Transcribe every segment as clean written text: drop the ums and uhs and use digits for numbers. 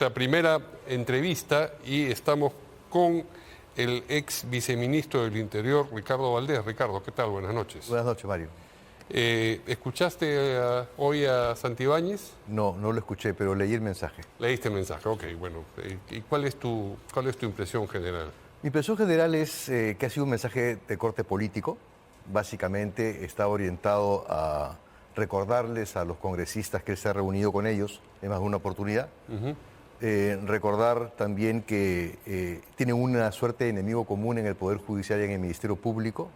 La primera entrevista y estamos con el ex viceministro del Interior, Ricardo Valdés. Ricardo, ¿qué tal? Buenas noches. Buenas noches, Mario. ¿Escuchaste hoy a Santibáñez? No, no lo escuché, pero leí el mensaje. Leíste el mensaje, ok, bueno. ¿Y cuál es tu impresión general? Mi impresión general es que ha sido un mensaje de corte político. Básicamente está orientado a recordarles a los congresistas que él se ha reunido con ellos en más de una oportunidad. Recordar también que tienen una suerte de enemigo común en el Poder Judicial y en el Ministerio Público.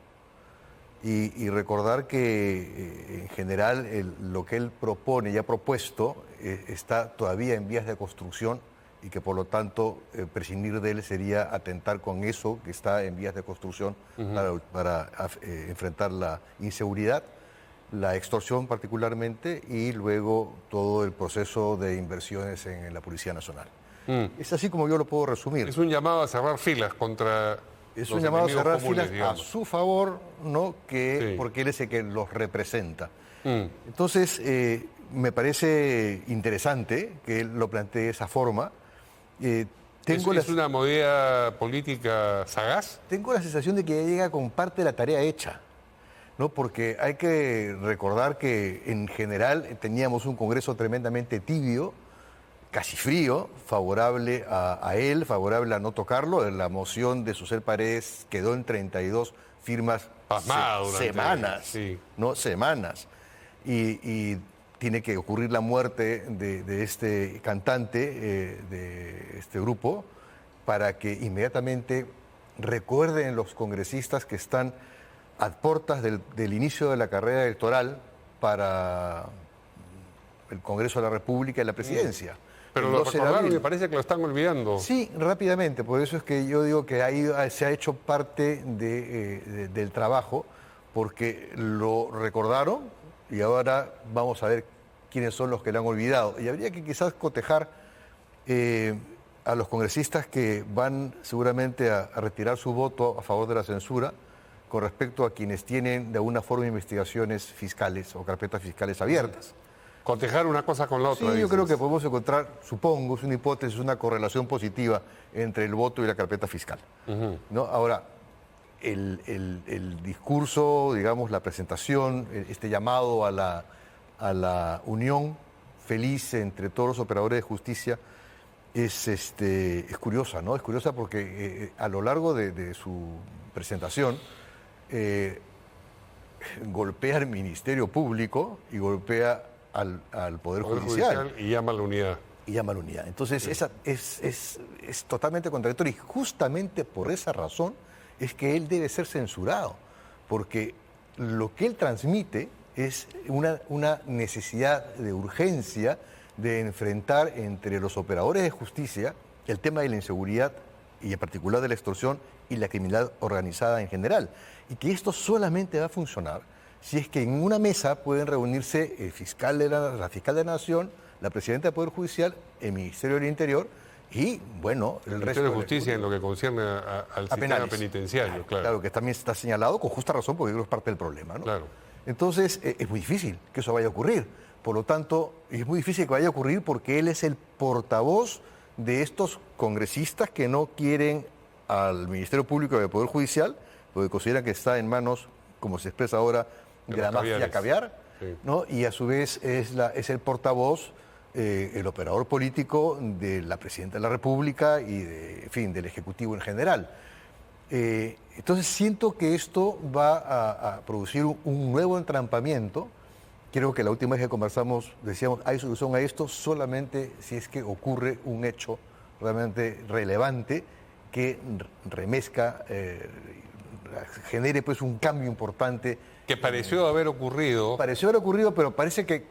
Y recordar que en general lo que él propone y ha propuesto está todavía en vías de construcción y que por lo tanto prescindir de él sería atentar con eso que está en vías de construcción para enfrentar la inseguridad, la extorsión particularmente y luego todo el proceso de inversiones en la Policía Nacional. Es así como yo lo puedo resumir. Es un llamado a cerrar filas contra... Es un llamado a cerrar comunes, filas digamos, a su favor, ¿no? Sí. Porque él es el que los representa. Entonces, me parece interesante que él lo plantee de esa forma. ¿Es una movida política sagaz? Tengo la sensación de que ya llega con parte de la tarea hecha, ¿no? Porque hay que recordar que en general teníamos un Congreso tremendamente tibio, casi frío, favorable a él, favorable a no tocarlo. La moción de Susel Paredes quedó en 32 firmas semanas, sí. ¿no? Semanas. Y tiene que ocurrir la muerte de este cantante, de este grupo, para que inmediatamente recuerden los congresistas que están a puertas del inicio de la carrera electoral para el Congreso de la República y la Presidencia. Pero lo recordaron y me parece que lo están olvidando. Sí, rápidamente. Por eso es que yo digo que ahí se ha hecho parte del trabajo, porque lo recordaron y ahora vamos a ver quiénes son los que lo han olvidado. Y habría que quizás cotejar a los congresistas que van seguramente a retirar su voto a favor de la censura con respecto a quienes tienen de alguna forma investigaciones fiscales o carpetas fiscales abiertas. Cotejar una cosa con la otra. Sí, yo creo que podemos encontrar, supongo, es una hipótesis, una correlación positiva entre el voto y la carpeta fiscal. ¿No? Ahora, el discurso, digamos, la presentación, este llamado a la unión feliz entre todos los operadores de justicia es curiosa, ¿no? Es curiosa porque a lo largo de su presentación golpea al Ministerio Público y golpea al Poder Judicial. Y llama a la unidad. Y llama a la unidad. Entonces, sí. Es totalmente contradictorio. Y justamente por esa razón es que él debe ser censurado. Porque lo que él transmite es una necesidad de urgencia de enfrentar entre los operadores de justicia el tema de la inseguridad y en particular de la extorsión y la criminalidad organizada en general. Y que esto solamente va a funcionar si es que en una mesa pueden reunirse el fiscal la fiscal de la Nación, la presidenta del Poder Judicial, el Ministerio del Interior y, bueno, el Ministerio de Justicia en lo que concierne al sistema penitenciario, claro. Claro, que también está señalado con justa razón porque creo que es parte del problema, ¿no? Claro. Entonces, es muy difícil que eso vaya a ocurrir. Por lo tanto, es muy difícil que vaya a ocurrir porque él es el portavoz de estos congresistas que no quieren al Ministerio Público y al Poder Judicial, porque consideran que está en manos, como se expresa ahora, de la mafia caviar, sí. ¿No? Y a su vez es el portavoz, el operador político de la Presidenta de la República y del Ejecutivo en general. Entonces siento que esto va a producir un nuevo entrampamiento. Creo que la última vez que conversamos decíamos, hay solución a esto solamente si es que ocurre un hecho realmente relevante que remezca, genere pues un cambio importante. Que pareció haber ocurrido. Pareció haber ocurrido, pero parece que,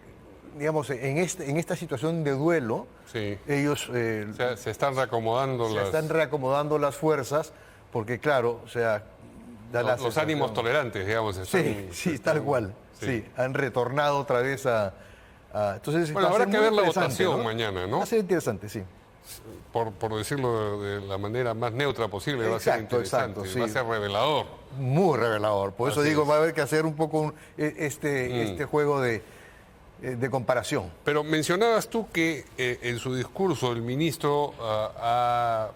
digamos, en esta situación de duelo, sí. Ellos... se están reacomodando están reacomodando las fuerzas, porque claro, o sea... Los ánimos tolerantes, digamos. Sí, tal cual. Sí, han retornado otra vez entonces, bueno, habrá que ver la votación, ¿no? Mañana, ¿no? Va a ser interesante, sí. Por decirlo de la manera más neutra posible, va a ser interesante, sí. Va a ser revelador. Muy revelador, por eso digo, va a haber que hacer un poco este juego de de comparación. Pero mencionabas tú que en su discurso el ministro ha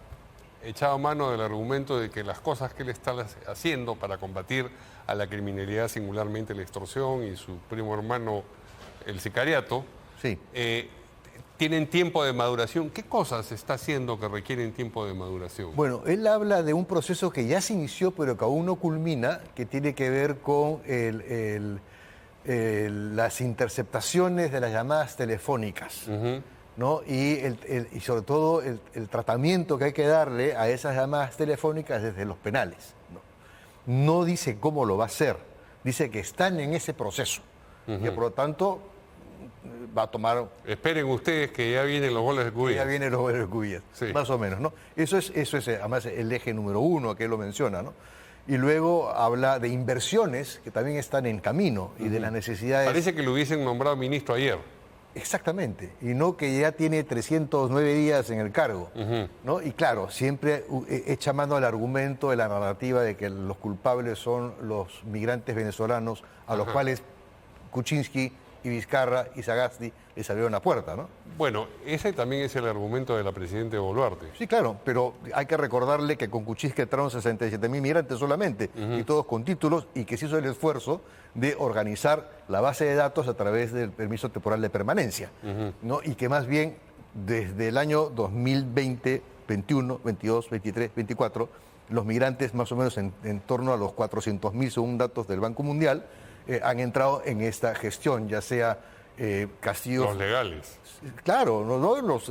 echado mano del argumento de que las cosas que él está haciendo para combatir a la criminalidad, singularmente la extorsión y su primo hermano el sicariato, Sí. tienen tiempo de maduración. ¿Qué cosas está haciendo que requieren tiempo de maduración? Bueno, él habla de un proceso que ya se inició, pero que aún no culmina, que tiene que ver con las interceptaciones de las llamadas telefónicas, ¿no? Y sobre todo el tratamiento que hay que darle a esas llamadas telefónicas desde los penales, ¿no? No dice cómo lo va a hacer, dice que están en ese proceso, que por lo tanto va a tomar... Esperen ustedes que ya vienen los goles de Cubillas. Ya vienen los goles de Cubillas, Sí. más o menos, ¿no? Eso es además el eje número uno que él lo menciona, ¿no? Y luego habla de inversiones que también están en camino y de las necesidades... Parece que lo hubiesen nombrado ministro ayer. Exactamente, y no que ya tiene 309 días en el cargo, ¿no? Y claro, siempre echa mano al argumento de la narrativa de que los culpables son los migrantes venezolanos a los cuales Kuczynski y Vizcarra y Sagasti les abrieron la puerta, ¿no? Bueno, ese también es el argumento de la presidenta Boluarte. Sí, claro, pero hay que recordarle que con Kuczynski entraron 67.000 migrantes solamente, y todos con títulos, y que se hizo el esfuerzo de organizar la base de datos a través del permiso temporal de permanencia, ¿no? Y que más bien desde el año 2020, 21, 22, 23, 24, los migrantes más o menos en torno a los 400.000 según datos del Banco Mundial, han entrado en esta gestión, ya sea castillos... Los legales. Claro, ¿no? Los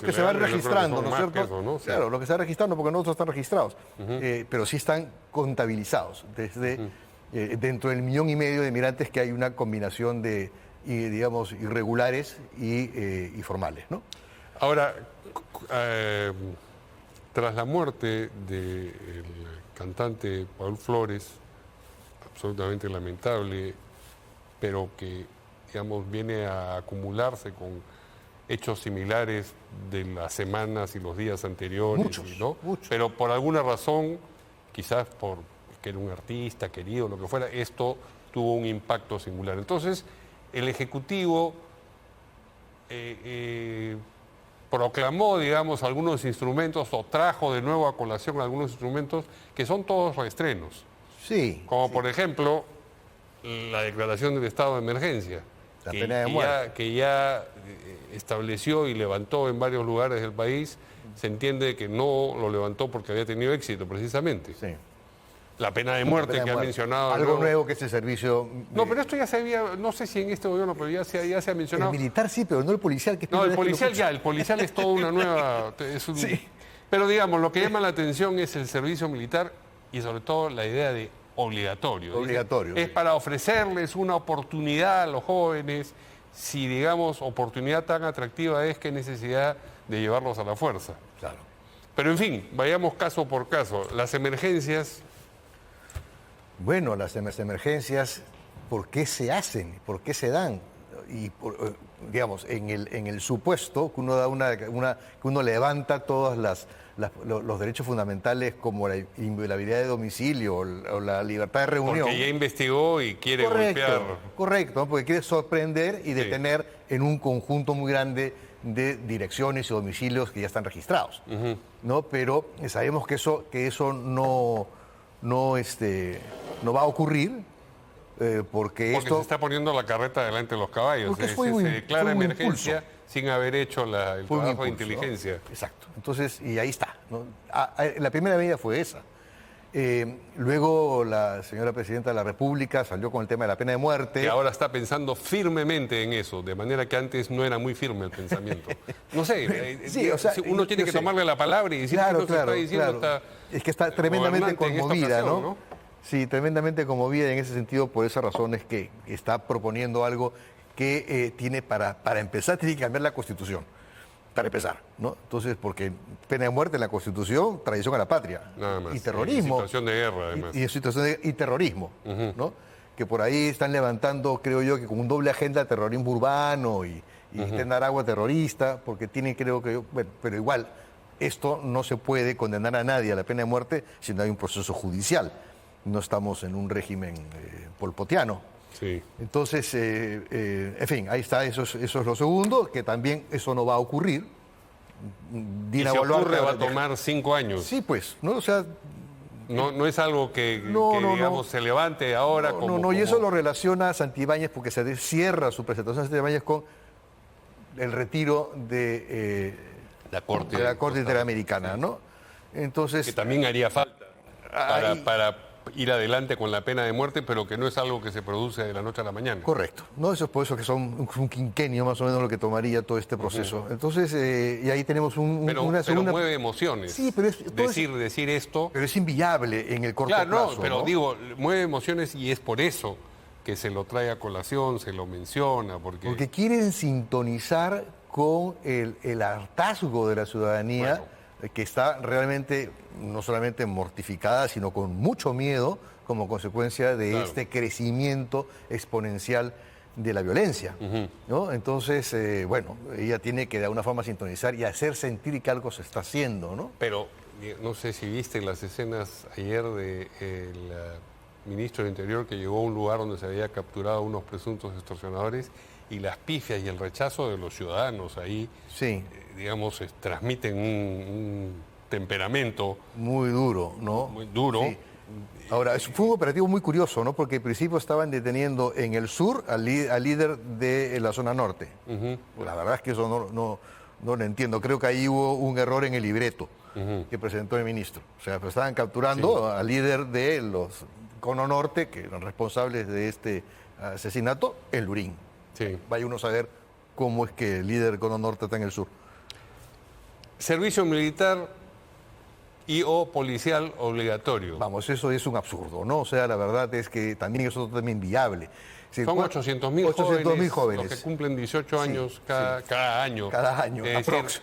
que se van registrando, ¿no es cierto? Eso, ¿no? Sí. Claro, los que se van registrando porque no todos están registrados, pero sí están contabilizados. Desde dentro del 1,5 millones de migrantes que hay una combinación de, digamos, irregulares y formales, ¿no? Ahora, tras la muerte del cantante Paul Flores, absolutamente lamentable, pero que, digamos, viene a acumularse con hechos similares de las semanas y los días anteriores, Muchos, ¿no? muchos. Pero por alguna razón, quizás por que era un artista querido, lo que fuera, esto tuvo un impacto singular. Entonces, el Ejecutivo proclamó, digamos, algunos instrumentos o trajo de nuevo a colación algunos instrumentos que son todos reestrenos. Sí. Como por ejemplo la declaración del estado de emergencia, La pena de muerte. que ya estableció y levantó en varios lugares del país. Se entiende que no lo levantó porque había tenido éxito precisamente. Sí. La pena de muerte La pena de que ha muerte. mencionado. Algo nuevo que es el servicio... No, pero esto ya se había, no sé si en este gobierno, pero ya se ha El mencionado. militar sí, pero no el policial. Que es No, el primera vez que lo policial ya, el policial es toda una nueva... Sí. Pero digamos, lo que llama la atención es el servicio militar y sobre todo la idea de obligatorio. Obligatorio. Es para ofrecerles una oportunidad a los jóvenes, si digamos oportunidad tan atractiva es que necesidad de llevarlos a la fuerza. Claro. Pero en fin, vayamos caso por caso. Las emergencias... Bueno, las emergencias, ¿por qué se hacen? ¿Por qué se dan? Y, digamos, en el supuesto que uno da que uno levanta todos los derechos fundamentales como la inviolabilidad de domicilio o la libertad de reunión. Porque ya investigó y quiere golpear. Correcto, ¿no? Porque quiere sorprender y Sí. detener en un conjunto muy grande de direcciones y domicilios que ya están registrados, ¿no? Pero sabemos que eso no va a ocurrir, porque Porque esto... se está poniendo la carreta delante de los caballos. Porque Se declara fue un emergencia impulso. sin haber hecho el Fue un trabajo de impulso, inteligencia. ¿no? Exacto. Entonces, y ahí está, ¿no? La primera medida fue esa. Luego la señora Presidenta de la República salió con el tema de la pena de muerte. Que ahora está pensando firmemente en eso, de manera que antes no era muy firme el pensamiento. No sé, Sí, o sea, uno tiene yo que sé. tomarle la palabra y decir Claro, que lo que está diciendo claro. está... Es que está tremendamente gobernante en esta conmovida, ocasión, ¿no? Sí, tremendamente conmovida en ese sentido, por esas razones que está proponiendo algo que tiene para empezar, tiene que cambiar la Constitución. Para empezar, ¿no? Entonces, porque pena de muerte en la Constitución, traición a la patria. Nada más. Y terrorismo. En situación de guerra, además. Y terrorismo, ¿no? Que por ahí están levantando, creo yo, que con un doble agenda terrorismo urbano y tener agua terrorista, porque tienen, creo que, bueno, pero igual, esto no se puede condenar a nadie a la pena de muerte si no hay un proceso judicial. No estamos en un régimen polpotiano. Sí. Entonces, en fin, ahí está, eso es lo segundo, que también eso no va a ocurrir. Y si ocurre va a tomar 5 años. Sí, pues, ¿no? O sea, no es algo que, digamos, se levante ahora y eso lo relaciona Santibáñez porque se cierra su presentación de Santibáñez con el retiro de la Corte Interamericana, ¿no? Entonces, que también haría falta para ir adelante con la pena de muerte, pero que no es algo que se produce de la noche a la mañana. Correcto. ¿No? Eso es por eso que son un quinquenio más o menos lo que tomaría todo este proceso. Entonces, y ahí tenemos una segunda... Pero mueve emociones. Sí, pero decir esto... Pero es inviable en el corto plazo. Claro, pero digo, mueve emociones y es por eso que se lo trae a colación, se lo menciona, porque quieren sintonizar con el hartazgo de la ciudadanía, que está realmente no solamente mortificada, sino con mucho miedo como consecuencia de este crecimiento exponencial de la violencia, ¿no? Entonces, ella tiene que de alguna forma sintonizar y hacer sentir que algo se está haciendo, ¿no? Pero no sé si viste las escenas ayer del ministro del Interior que llegó a un lugar donde se había capturado a unos presuntos extorsionadores y las pifias y el rechazo de los ciudadanos ahí, digamos, transmiten un temperamento muy duro, ¿no? Muy duro. Sí. Ahora, fue un operativo muy curioso, ¿no? Porque al principio estaban deteniendo en el sur al líder de la zona norte. La verdad es que eso no lo entiendo. Creo que ahí hubo un error en el libreto que presentó el ministro. O sea, pues estaban capturando al líder de los Cono Norte, que eran responsables de este asesinato, en Lurín. Sí. Vaya uno a saber cómo es que el líder Cono Norte está en el sur. Servicio militar y o policial obligatorio. Vamos, eso es un absurdo, ¿no? O sea, la verdad es que también eso es totalmente inviable. Son 800.000 jóvenes los que cumplen 18 años cada año. Cada año,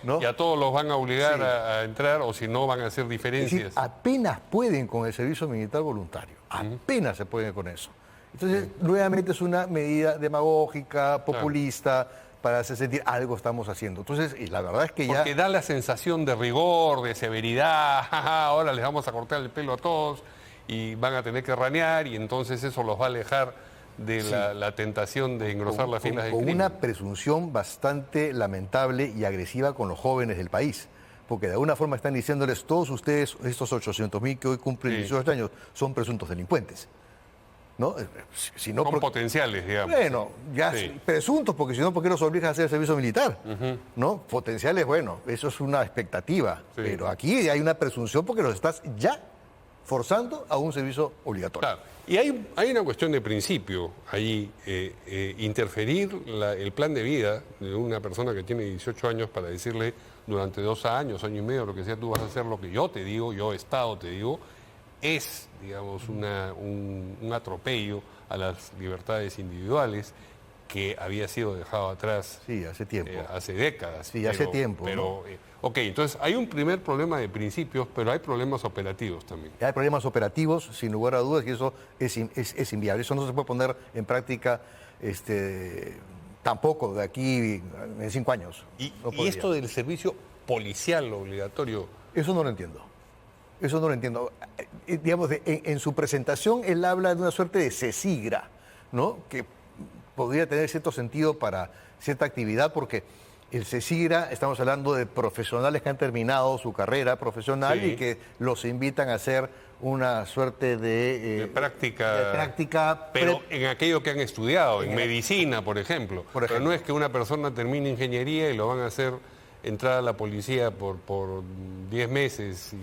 ¿no? Y a todos los van a obligar a entrar, o si no van a hacer diferencias. Es decir, apenas pueden con el servicio militar voluntario, apenas se pueden con eso. Entonces, nuevamente es una medida demagógica, populista, para hacer sentir algo estamos haciendo. Entonces, y la verdad es que porque da la sensación de rigor, de severidad, ahora les vamos a cortar el pelo a todos y van a tener que ranear y entonces eso los va a alejar de la tentación de engrosar las filas del crimen. Con una presunción bastante lamentable y agresiva con los jóvenes del país. Porque de alguna forma están diciéndoles, todos ustedes, estos 800.000 que hoy cumplen 18 años, son presuntos delincuentes. ¿No? Son potenciales, digamos. Bueno, presuntos, porque si no, ¿por qué los obligas a hacer el servicio militar? ¿No? Potenciales, bueno, eso es una expectativa. Pero aquí hay una presunción porque los estás ya forzando a un servicio obligatorio. Claro. Y hay una cuestión de principio ahí, interferir el plan de vida de una persona que tiene 18 años para decirle durante 2 años, año y medio, lo que sea, tú vas a hacer lo que yo te digo, yo Estado te digo, es, digamos, un atropello a las libertades individuales que había sido dejado atrás. Sí, hace tiempo. Hace décadas. Sí, hace tiempo. Pero, ok, entonces hay un primer problema de principios, pero hay problemas operativos también. Hay problemas operativos, sin lugar a dudas, y eso es inviable. Eso no se puede poner en práctica tampoco de aquí en 5 años. ¿Y esto del servicio policial obligatorio? Eso no lo entiendo. Eso no lo entiendo. Digamos, en su presentación él habla de una suerte de cesigra, ¿no? Que podría tener cierto sentido para cierta actividad, porque el cesigra, estamos hablando de profesionales que han terminado su carrera profesional y que los invitan a hacer una suerte de práctica. Pero en aquello que han estudiado, en medicina, por ejemplo. Pero no es que una persona termine ingeniería y lo van a hacer entrar a la policía por 10 meses.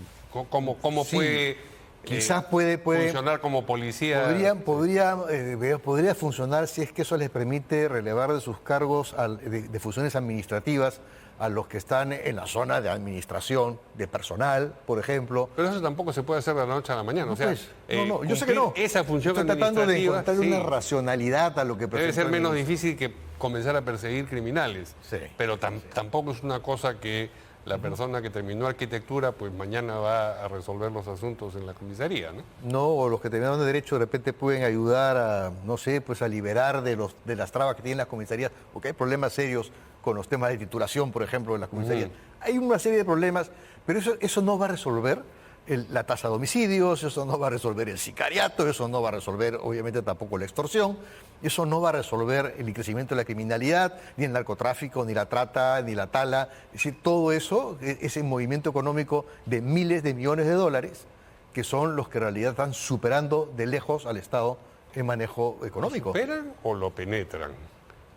¿Cómo puede quizás puede funcionar como policía? Podría funcionar si es que eso les permite relevar de sus cargos de funciones administrativas a los que están en la zona de administración, de personal, por ejemplo. Pero eso tampoco se puede hacer de la noche a la mañana. Yo sé que no. Esa función Estoy tratando de encontrar una racionalidad a lo que debe ser menos difícil que comenzar a perseguir criminales. Sí. Pero tampoco es una cosa que la persona que terminó arquitectura, pues mañana va a resolver los asuntos en la comisaría, ¿no? No, o los que terminaron de derecho de repente pueden ayudar a, no sé, pues a liberar de las trabas que tienen las comisarías, porque hay problemas serios con los temas de titulación, por ejemplo, en las comisarías. Hay una serie de problemas, pero eso no va a resolver la tasa de homicidios, eso no va a resolver el sicariato, eso no va a resolver obviamente tampoco la extorsión, eso no va a resolver el crecimiento de la criminalidad, ni el narcotráfico, ni la trata, ni la tala. Es decir, todo eso, ese movimiento económico de miles de millones de dólares, que son los que en realidad están superando de lejos al Estado en manejo económico. ¿Lo superan o lo penetran?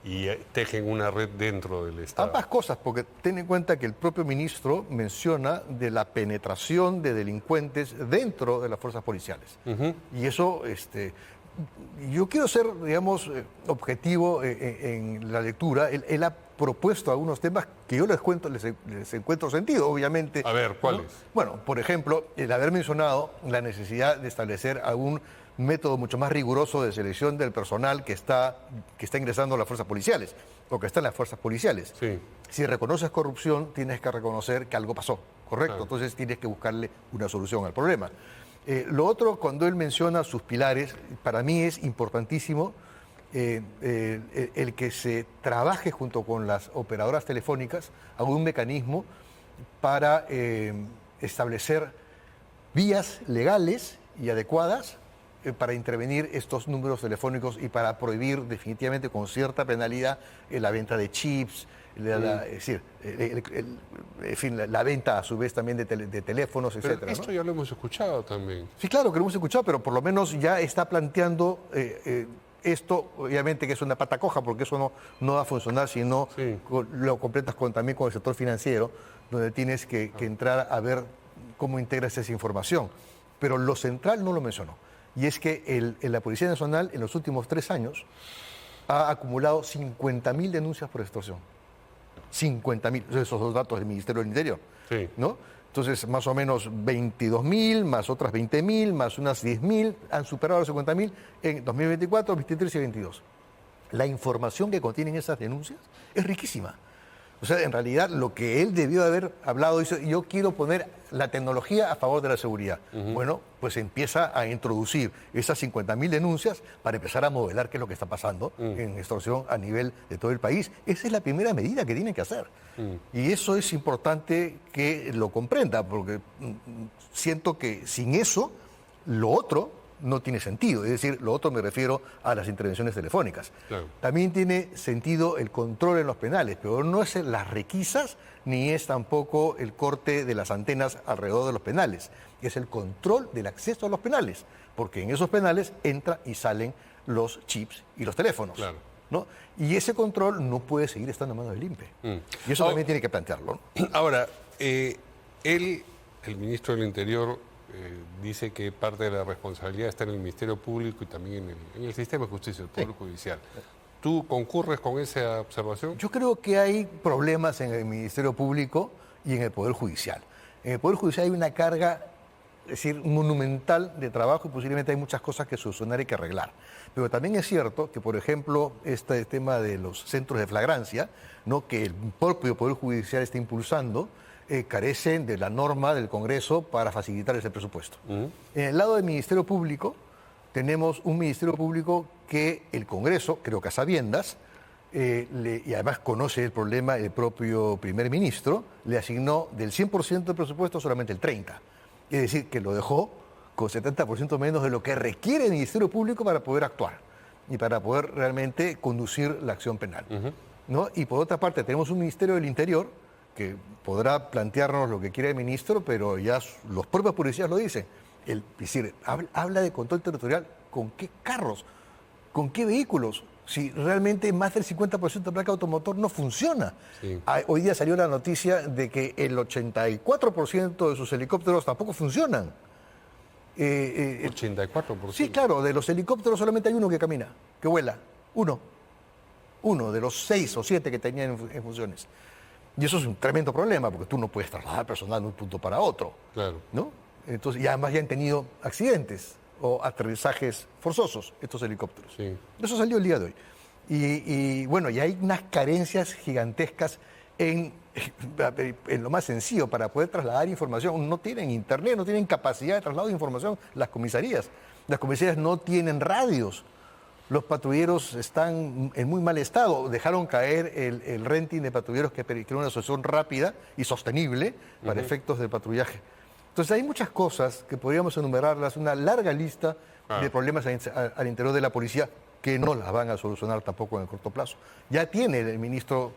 Y tejen una red dentro del Estado. Ambas cosas, porque ten en cuenta que el propio ministro menciona de la penetración de delincuentes dentro de las fuerzas policiales. Y eso, yo quiero ser, digamos, objetivo en la lectura. Él ha propuesto algunos temas que yo les encuentro sentido, obviamente. A ver, ¿cuáles? ¿No? Bueno, por ejemplo, el haber mencionado la necesidad de establecer algún método mucho más riguroso de selección del personal que está ingresando a las fuerzas policiales o que está en las fuerzas policiales. Sí. Si reconoces corrupción, tienes que reconocer que algo pasó, ¿correcto? Claro. Entonces tienes que buscarle una solución al problema. Lo otro, cuando él menciona sus pilares, para mí es importantísimo el que se trabaje junto con las operadoras telefónicas a un mecanismo para establecer vías legales y adecuadas para intervenir estos números telefónicos y para prohibir definitivamente con cierta penalidad la venta de chips, es decir, en fin, la venta a su vez también de teléfonos, Pero etcétera. esto ¿no? ya lo hemos escuchado también. Sí, claro que lo hemos escuchado, pero por lo menos ya está planteando esto, obviamente que es una pata coja, porque eso no va a funcionar si no lo completas también con el sector financiero, donde tienes que entrar a ver cómo integras esa información. Pero lo central no lo mencionó. Y es que la Policía Nacional en los últimos 3 años ha acumulado 50.000 denuncias por extorsión. 50.000, esos son los datos del Ministerio del Interior. Sí. ¿No? Entonces, más o menos 22.000, más otras 20.000, más unas 10.000, han superado los 50.000 en 2024, 2023 y 2022. La información que contienen esas denuncias es riquísima. O sea, en realidad lo que él debió de haber hablado, dice, yo quiero poner la tecnología a favor de la seguridad. Bueno, pues empieza a introducir esas 50.000 denuncias para empezar a modelar qué es lo que está pasando en extorsión a nivel de todo el país. Esa es la primera medida que tienen que hacer. Y eso es importante que lo comprenda, porque siento que sin eso, lo otro no tiene sentido. Es decir, lo otro me refiero a las intervenciones telefónicas. Claro. También tiene sentido el control en los penales, pero no es las requisas ni es tampoco el corte de las antenas alrededor de los penales. Es el control del acceso a los penales, porque en esos penales entran y salen los chips y los teléfonos. Claro. ¿No? Y ese control no puede seguir estando en manos del INPE. Y eso también tiene que plantearlo, ¿no? Ahora, el ministro del Interior, dice que parte de la responsabilidad está en el Ministerio Público y también en el sistema de justicia, el Poder Judicial. ¿Tú concurres con esa observación? Yo creo que hay problemas en el Ministerio Público y en el Poder Judicial. En el Poder Judicial hay una carga, es decir, monumental de trabajo y posiblemente hay muchas cosas que solucionar y que arreglar. Pero también es cierto que, por ejemplo, este tema de los centros de flagrancia, ¿no?, que el propio Poder Judicial está impulsando, carecen de la norma del Congreso para facilitar ese presupuesto. En el lado del Ministerio Público, tenemos un Ministerio Público que el Congreso, creo que a sabiendas, y además conoce el problema el propio primer ministro, le asignó del 100% del presupuesto solamente el 30%. Es decir, que lo dejó con 70% menos de lo que requiere el Ministerio Público para poder actuar y para poder realmente conducir la acción penal. ¿No? Y por otra parte, tenemos un Ministerio del Interior que podrá plantearnos lo que quiera el ministro, pero ya los propios policías lo dicen. Es decir, habla de control territorial, ¿con qué carros? ¿Con qué vehículos? Si realmente más del 50% de placa automotor no funciona. Sí. Hoy día salió la noticia de que el 84% de sus helicópteros tampoco funcionan. 84%. Sí, claro, de los helicópteros solamente hay uno que camina, que vuela. Uno de los 6 o 7 que tenían en funciones. Y eso es un tremendo problema, porque tú no puedes trasladar personal de un punto para otro. Claro. ¿No? Entonces, y además ya han tenido accidentes o aterrizajes forzosos estos helicópteros. Sí. Eso salió el día de hoy. Y bueno, y hay unas carencias gigantescas en lo más sencillo, para poder trasladar información. No tienen internet, no tienen capacidad de traslado de información las comisarías. Las comisarías no tienen radios. Los patrulleros están en muy mal estado. Dejaron caer el renting de patrulleros que era una solución rápida y sostenible para efectos del patrullaje. Entonces hay muchas cosas que podríamos enumerarlas, una larga lista Claro. de problemas al interior de la policía que no las van a solucionar tampoco en el corto plazo. Ya tiene el ministro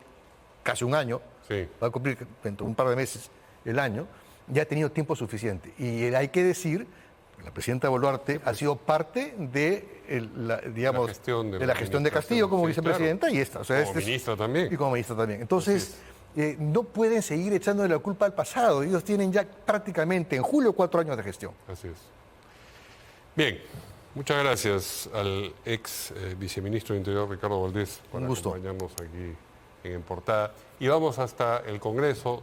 casi un año, Sí. va a cumplir dentro de un par de meses el año, ya ha tenido tiempo suficiente. Y hay que decir, la presidenta Boluarte ha sido parte de digamos, gestión de de la la gestión de Castillo como sí, vicepresidenta claro. y esta. O sea, Como ministra también. Y como ministra también. Entonces, no pueden seguir echándole la culpa al pasado. Ellos tienen ya prácticamente en julio 4 años de gestión. Así es. Bien, muchas gracias al ex viceministro de Interior, Ricardo Valdés, por Un gusto. acompañarnos aquí en Portada. Y vamos hasta el Congreso,